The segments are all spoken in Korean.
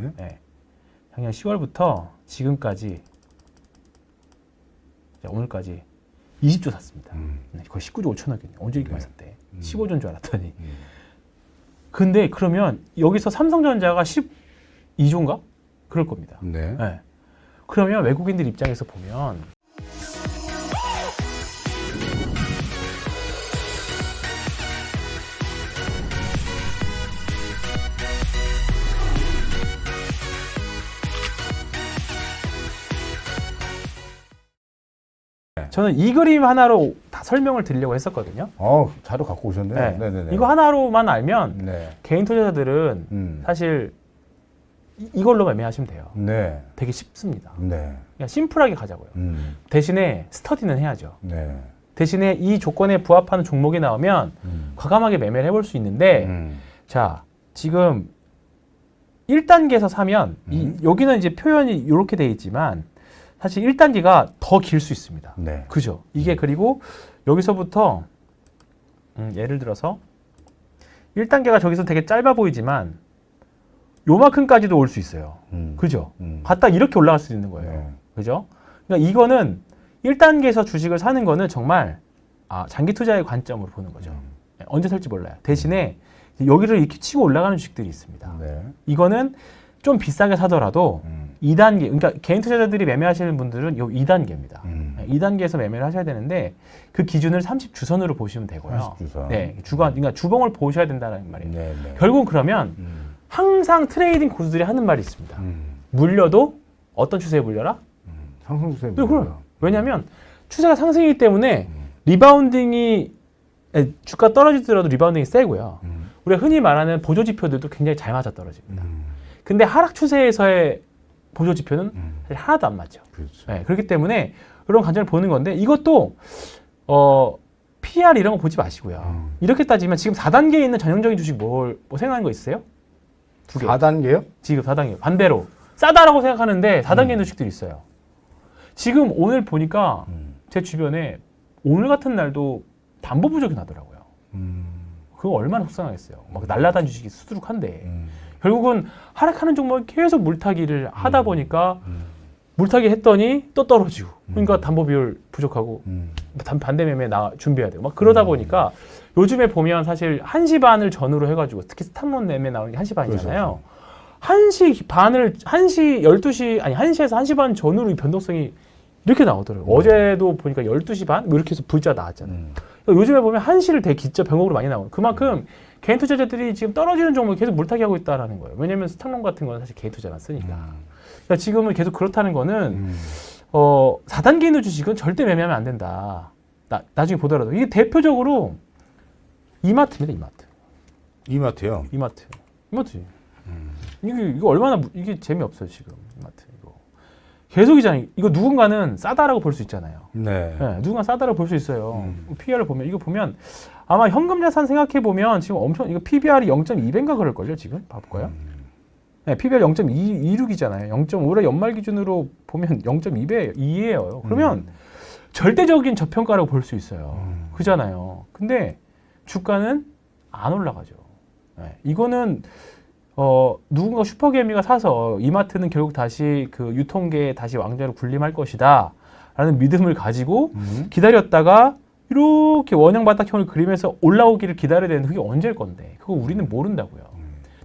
네. 네. 작년 10월부터 지금까지 오늘까지 20조 샀습니다. 거의 19조 5천억이네요. 언제 이렇게 많이 샀대? 15조인 줄 알았더니. 근데 그러면 여기서 삼성전자가 12조인가? 그럴 겁니다. 네. 네. 그러면 외국인들 입장에서 보면 저는 이 그림 하나로 다 설명을 드리려고 했었거든요. 자료 갖고 오셨네요. 네. 네네네. 이거 하나로만 알면 네. 개인 투자자들은 사실 이걸로 매매하시면 돼요. 네. 되게 쉽습니다. 네. 그냥 심플하게 가자고요. 대신에 스터디는 해야죠. 네. 대신에 이 조건에 부합하는 종목이 나오면 과감하게 매매를 해볼 수 있는데 자, 지금 1단계에서 사면 여기는 이제 표현이 이렇게 돼 있지만 사실 1단계가 더 길 수 있습니다. 네. 그죠? 이게 그리고 여기서부터 예를 들어서 1단계가 저기서 되게 짧아 보이지만 요만큼까지도 올 수 있어요. 그죠? 갔다 이렇게 올라갈 수 있는 거예요. 네. 그죠? 그러니까 이거는 1단계에서 주식을 사는 거는 정말 장기 투자의 관점으로 보는 거죠. 언제 살지 몰라요. 대신에 여기를 이렇게 치고 올라가는 주식들이 있습니다. 네. 이거는 좀 비싸게 사더라도 2단계, 그러니까 개인 투자자들이 매매하시는 분들은 요 2단계입니다. 2단계에서 매매를 하셔야 되는데 그 기준을 30주선으로 보시면 되고요. 30주선. 네, 그러니까 주봉을 보셔야 된다는 말이에요. 네. 네. 결국은 그러면 항상 트레이딩 고수들이 하는 말이 있습니다. 물려도 어떤 추세에 물려라? 상승세에 네, 그래요. 왜냐하면 추세가 상승이기 때문에 리바운딩이 주가 떨어지더라도 리바운딩이 세고요. 우리가 흔히 말하는 보조 지표들도 굉장히 잘 맞아 떨어집니다. 근데 하락 추세에서의 보조 지표는 사실 하나도 안 맞죠. 그렇죠. 네, 그렇기 때문에 그런 관점을 보는 건데 이것도 PR 이런 거 보지 마시고요. 이렇게 따지면 지금 4단계에 있는 전형적인 주식 뭐 생각하는 거 있어요? 두 개. 4단계요? 지금 4단계. 반대로 싸다라고 생각하는데 4단계에 있는 주식들이 있어요. 지금 오늘 보니까 제 주변에 오늘 같은 날도 담보 부족이 나더라고요. 그거 얼마나 속상하겠어요. 막 날라다니는 주식이 수두룩한데 결국은 하락하는 종목이 계속 물타기를 하다 보니까 물타기 했더니 또 떨어지고 그러니까 담보 비율 부족하고 반대 매매 준비해야 되고 막 그러다 보니까 요즘에 보면 사실 1시 반을 전후로 해가지고 특히 스탑론 매매 나오는 게 1시 반이잖아요. 그렇죠. 1시 반을 1시 12시 아니 1시에서 1시 반 전후로 이 변동성이 이렇게 나오더라고요. 어제도 보니까 12시 반 뭐 이렇게 해서 V자 나왔잖아요. 그러니까 요즘에 보면 1시를 되게 기점 변곡으로 많이 나오는 그만큼 개인 투자자들이 지금 떨어지는 종목을 계속 물타기 하고 있다는 거예요. 왜냐하면 스탑론 같은 건 사실 개인 투자만 쓰니까. 그러니까 지금은 계속 그렇다는 거는 4단계 있는 주식은 절대 매매하면 안 된다. 나중에 보더라도 이게 대표적으로 이마트입니다. 이마트요? 이마트. 이거 얼마나 이게 재미없어요 지금 이마트 이거. 계속이잖아요. 이거 누군가는 싸다라고 볼 수 있잖아요. 네. 누군가 싸다라고 볼 수 있어요. PR을 보면 이거 보면 아마 현금 자산 생각해 보면 지금 엄청 이거 PBR이 0.2배인가 그럴 걸요 지금 봐볼까요? 네, PBR 0.26이잖아요. 0.5를 연말 기준으로 보면 0.2배 2예요. 그러면 절대적인 저평가라고 볼 수 있어요. 그잖아요. 근데 주가는 안 올라가죠. 네, 이거는 누군가 슈퍼개미가 사서 이마트는 결국 다시 그 유통계에 다시 왕좌로 군림할 것이다 라는 믿음을 가지고 기다렸다가 이렇게 원형 바닥형을 그리면서 올라오기를 기다려야 되는데 그게 언제일 건데 그거 우리는 모른다고요.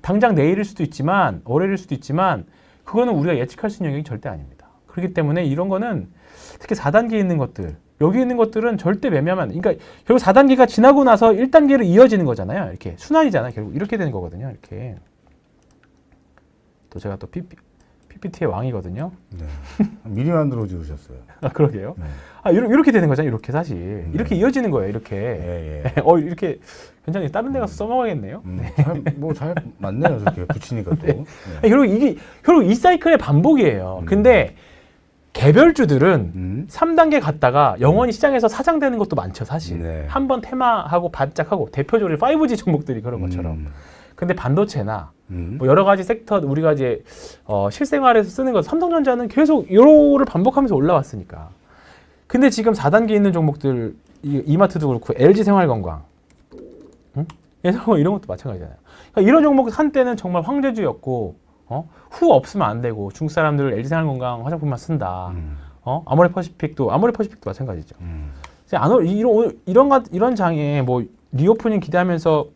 당장 내일일 수도 있지만 월요일일 수도 있지만 그거는 우리가 예측할 수 있는 영역이 절대 아닙니다. 그렇기 때문에 이런 거는 특히 4단계에 있는 것들 여기 있는 것들은 절대 매매하면 안 돼. 그러니까 결국 4단계가 지나고 나서 1단계로 이어지는 거잖아요. 이렇게 순환이잖아요. 결국 이렇게 되는 거거든요. 이렇게 또 제가 또 PPT의 왕이거든요. 네. 미리 만들어 주셨어요. 그러게요. 네. 이렇게 되는 거잖아요. 이렇게 사실 이렇게 이어지는 거예요. 이렇게 예. 이렇게 굉장히 다른 데 가서 써먹어야겠네요. 잘 맞네요. 저렇게 붙이니까 또. 네. 결국 이 사이클의 반복이에요. 근데 개별주들은 3단계 갔다가 영원히 시장에서 사장되는 것도 많죠, 사실. 네. 한번 테마하고 반짝하고 대표적으로 5G 종목들이 그런 것처럼. 근데 반도체나 뭐 여러 가지 섹터 우리가 이제 실생활에서 쓰는 것 삼성전자는 계속 요로를 반복하면서 올라왔으니까. 근데 지금 4단계 있는 종목들 이마트도 그렇고 LG 생활건강 이런 것도 마찬가지잖아요. 그러니까 이런 종목 한때는 정말 황제주였고 후 없으면 안 되고 중국 사람들 LG 생활건강 화장품만 쓴다. 아모레 퍼시픽도 마찬가지죠. 이제 이런 장에 뭐 리오프닝 기대하면서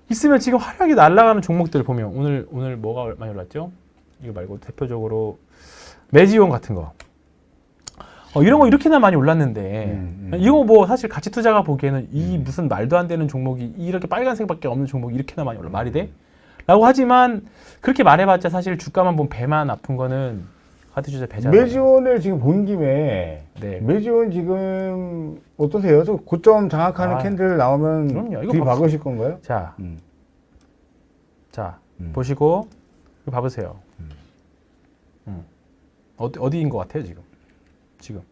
있으면 지금 화력이 날아가는 종목들 보면 오늘 뭐가 많이 올랐죠? 이거 말고 대표적으로 매지온 같은 거. 이런 거 이렇게나 많이 올랐는데 이거 뭐 사실 가치 투자가 보기에는 이 무슨 말도 안 되는 종목이 이렇게 빨간색밖에 없는 종목이 이렇게나 많이 올라 말이 돼? 라고 하지만 그렇게 말해봤자 사실 주가만 보면 배만 아픈 거는 가치 투자 배잖아요. 매지온을 지금 본 김에 네. 매지온 지금 어떠세요? 저 고점 장악하는 캔들 나오면 그럼요. 이거 뒤박으실 건가요? 자, 보시고 이거 봐보세요. 어디인 것 같아요 지금?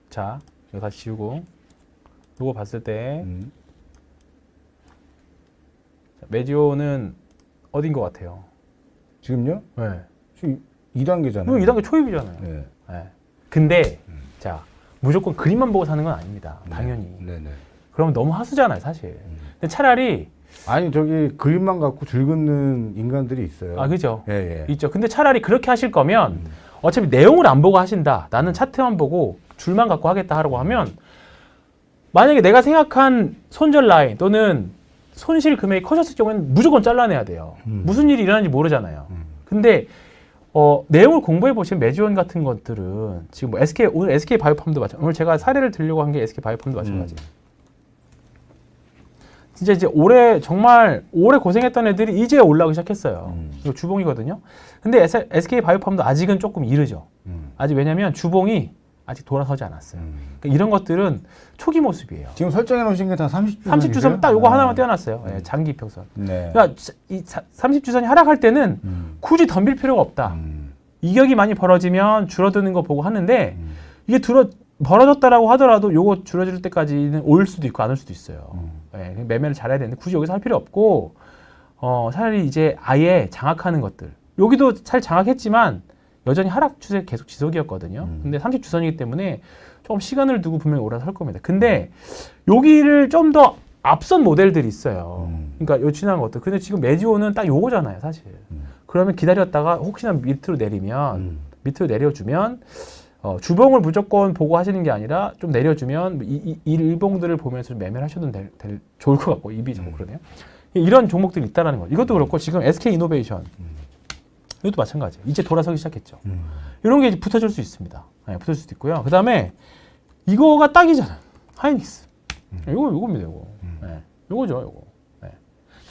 자 이거 다시 지우고 이거 봤을 때 매지오는 어디인 것 같아요? 지금요? 네. 지금 2단계잖아요. 이거 2단계 초입이잖아요. 네. 네. 근데 자 무조건 그림만 보고 사는 건 아닙니다. 당연히. 네네. 그러면 너무 하수잖아요 사실. 근데 차라리 아니 저기 그림만 갖고 줄 긋는 인간들이 있어요. 그죠? 예. 있죠. 근데 차라리 그렇게 하실 거면 어차피 내용을 안 보고 하신다. 나는 차트만 보고 줄만 갖고 하겠다 하라고 하면 만약에 내가 생각한 손절 라인 또는 손실 금액이 커졌을 경우에는 무조건 잘라내야 돼요. 무슨 일이 일어나는지 모르잖아요. 근데 내용을 공부해 보시면 매지원 같은 것들은 지금 뭐 오늘 SK 바이오팜도 마찬가지. 오늘 제가 사례를 들려고 한 게 SK 바이오팜도 마찬가지예요. 진짜 이제 정말 오래 고생했던 애들이 이제 올라오기 시작했어요. 이거 주봉이거든요. 근데 SK 바이오팜도 아직은 조금 이르죠. 아직 왜냐면 주봉이 아직 돌아서지 않았어요. 그러니까 이런 것들은 초기 모습이에요. 지금 설정해 놓으신 게 다 30주선. 30주선 딱 요거 하나만 떼어놨어요. 네, 장기 이평선. 네. 그러니까 이 30주선이 하락할 때는 굳이 덤빌 필요가 없다. 이격이 많이 벌어지면 줄어드는 거 보고 하는데 이게 벌어졌다라고 하더라도 요거 줄어들 때까지는 올 수도 있고 안 올 수도 있어요. 네, 매매를 잘해야 되는데 굳이 여기서 할 필요 없고 차라리 이제 아예 장악하는 것들. 여기도 잘 장악했지만 여전히 하락 추세 계속 지속이었거든요. 근데 30주선이기 때문에 조금 시간을 두고 분명히 올라설 겁니다. 근데 여기를 좀 더 앞선 모델들이 있어요. 그러니까 요 지난 것들. 근데 지금 매지오는 딱 요거잖아요, 사실. 그러면 기다렸다가 혹시나 밑으로 내려주면 주봉을 무조건 보고 하시는 게 아니라 좀 내려주면 이 일봉들을 보면서 좀 매매를 하셔도 좋을 것 같고 입이 좀 그러네요. 이런 종목들이 있다라는 거죠. 이것도 그렇고 지금 SK이노베이션 이것도 마찬가지예요. 이제 돌아서기 시작했죠. 이런 게 이제 붙어줄 수 있습니다. 네, 붙어줄 수도 있고요. 그 다음에 이거가 딱이잖아요. 하이닉스. 요겁니다, 요거. 네, 요거죠, 요거. 네.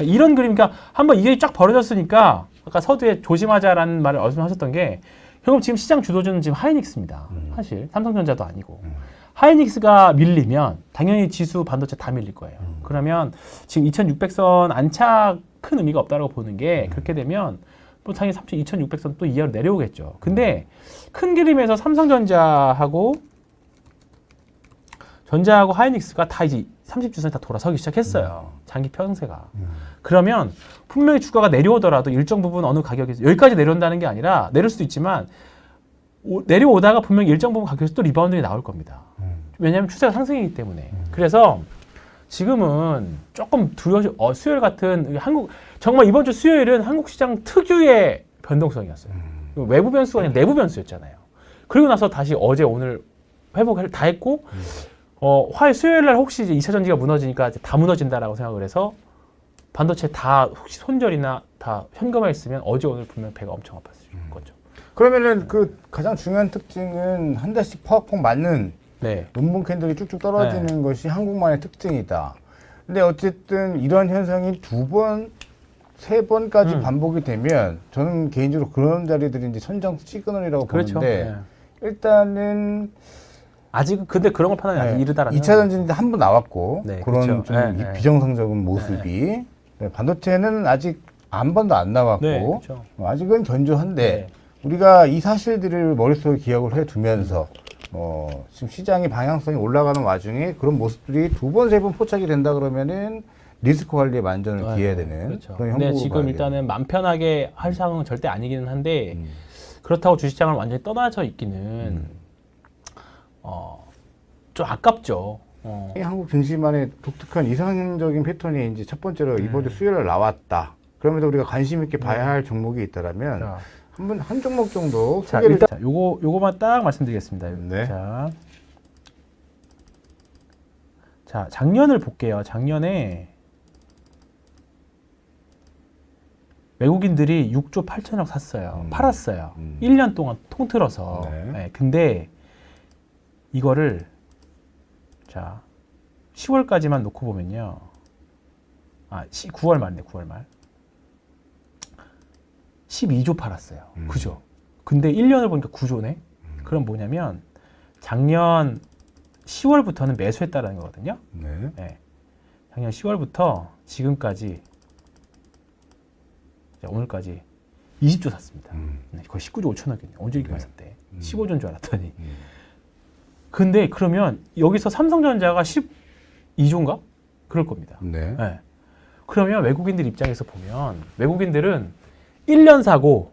이런 그림, 그러니까 한번 이게 쫙 벌어졌으니까 아까 서두에 조심하자라는 말을 말씀하셨던 게 결국 지금 시장 주도주는 지금 하이닉스입니다. 사실 삼성전자도 아니고. 하이닉스가 밀리면 당연히 지수 반도체 다 밀릴 거예요. 그러면 지금 2600선 안착 큰 의미가 없다고 보는 게 그렇게 되면 뭐 당연히 2600선 또 이하로 내려오겠죠. 근데 큰 그림에서 삼성전자하고 하이닉스가 다 이제 30주선이 다 돌아서기 시작했어요. 장기 평세가. 그러면 분명히 주가가 내려오더라도 일정 부분 어느 가격에서 여기까지 내려온다는 게 아니라 내릴 수도 있지만 내려오다가 분명히 일정 부분 가격에서 또 리바운딩이 나올 겁니다. 왜냐하면 추세가 상승이기 때문에. 그래서 지금은 조금 수요일 같은 정말 이번 주 수요일은 한국 시장 특유의 변동성이었어요. 외부 변수가 아니라 내부 변수였잖아요. 그리고 나서 다시 어제 오늘 회복을 다 했고 수요일 날 혹시 이제 2차 전지가 무너지니까 이제 다 무너진다라고 생각을 해서 반도체 다 혹시 손절이나 다 현금화 있으면 어제 오늘 분명 배가 엄청 아팠을 거죠. 그러면은 그 가장 중요한 특징은 한 달씩 퍽퍽 맞는 네. 논문 캔들이 쭉쭉 떨어지는 것이 한국만의 특징이다. 근데 어쨌든 이런 현상이 2번, 3번까지 반복이 되면 저는 개인적으로 그런 자리들이 이제 선정 시그널이라고 그렇죠. 보는데 네. 일단은 아직 근데 그런 걸 판단이 아직 이르다라는 2차 전지인데 한 번 나왔고 네, 그런 그렇죠. 좀 네, 비정상적인 모습이 네, 반도체는 아직 한 번도 안 나왔고 네, 그렇죠. 아직은 견조한데 네. 우리가 이 사실들을 머릿속에 기억을 해두면서 지금 시장의 방향성이 올라가는 와중에 그런 모습들이 2번, 3번 포착이 된다 그러면은 리스크 관리에 만전을 기해야 되는 그렇죠. 그런 근데 형국으로 지금 가야 일단은 맘 편하게 할 상황은 절대 아니기는 한데 그렇다고 주식시장을 완전히 떠나져 있기는 좀 아깝죠. 이 한국 증시만의 독특한 이상적인 패턴이 이제 첫 번째로 이번 주 수요일 날 나왔다. 그러면서 우리가 관심 있게 봐야 할 종목이 있다라면 자, 한번 한 종목 정도 자 소개를 일단 요거만 딱 말씀드리겠습니다. 네. 자, 작년을 볼게요. 작년에 외국인들이 6조 8천억 샀어요. 팔았어요. 1년 동안 통틀어서. 네. 네, 근데 이거를 자 10월까지만 놓고 보면요. 9월 말이네. 9월 말. 12조 팔았어요. 그죠? 근데 1년을 보니까 9조네. 그럼 뭐냐면 작년 10월부터는 매수했다라는 거거든요. 네. 네. 작년 10월부터 지금까지 자, 오늘까지 20조 샀습니다. 네, 거의 19조 5천억이네요. 언제 이렇게 많이 샀대? 15조인 줄 알았더니. 근데 그러면 여기서 삼성전자가 12조인가? 그럴 겁니다. 네. 네. 그러면 외국인들 입장에서 보면 외국인들은 1년 사고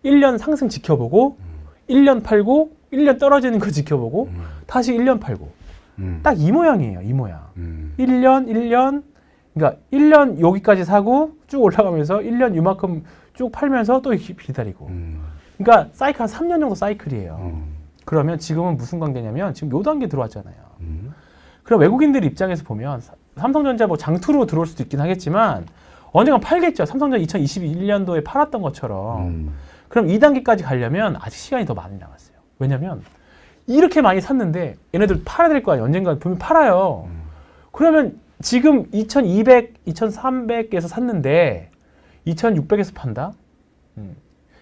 1년 상승 지켜보고 1년 팔고 1년 떨어지는 거 지켜보고 다시 1년 팔고 딱 이 모양이에요. 이 모양. 1년 그러니까 1년 여기까지 사고 쭉 올라가면서 1년 이만큼 쭉 팔면서 또 기다리고. 그러니까 사이클 한 3년 정도 사이클이에요. 그러면 지금은 무슨 관계냐면 지금 요 단계 들어왔잖아요. 그럼 외국인들 입장에서 보면 삼성전자 뭐 장투로 들어올 수도 있긴 하겠지만 언젠가 팔겠죠. 삼성전자 2021년도에 팔았던 것처럼. 그럼 2단계까지 가려면 아직 시간이 더 많이 남았어요. 왜냐면 이렇게 많이 샀는데 얘네들 팔아야 될 거 아니에요. 언젠가 분명히 팔아요. 그러면 지금 2200, 2300에서 샀는데 2600에서 판다?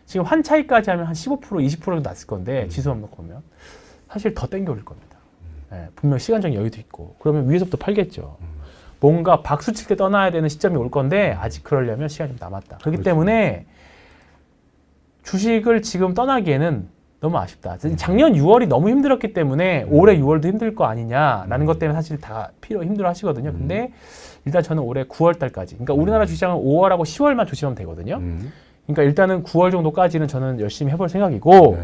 지금 한 차이까지 하면 한 15%, 20% 났을 건데 지수만 놓고 보면 사실 더 땡겨 올릴 겁니다. 네, 분명 시간적 여유도 있고 그러면 위에서부터 팔겠죠. 뭔가 박수 칠 때 떠나야 되는 시점이 올 건데 아직 그러려면 시간이 좀 남았다. 그렇기 때문에 주식을 지금 떠나기에는 너무 아쉽다. 작년 6월이 너무 힘들었기 때문에 올해 6월도 힘들 거 아니냐라는 것 때문에 사실 다 힘들어 하시거든요. 근데 일단 저는 올해 9월 달까지, 그러니까 우리나라 주식장은 5월하고 10월만 조심하면 되거든요. 그러니까 일단은 9월 정도까지는 저는 열심히 해볼 생각이고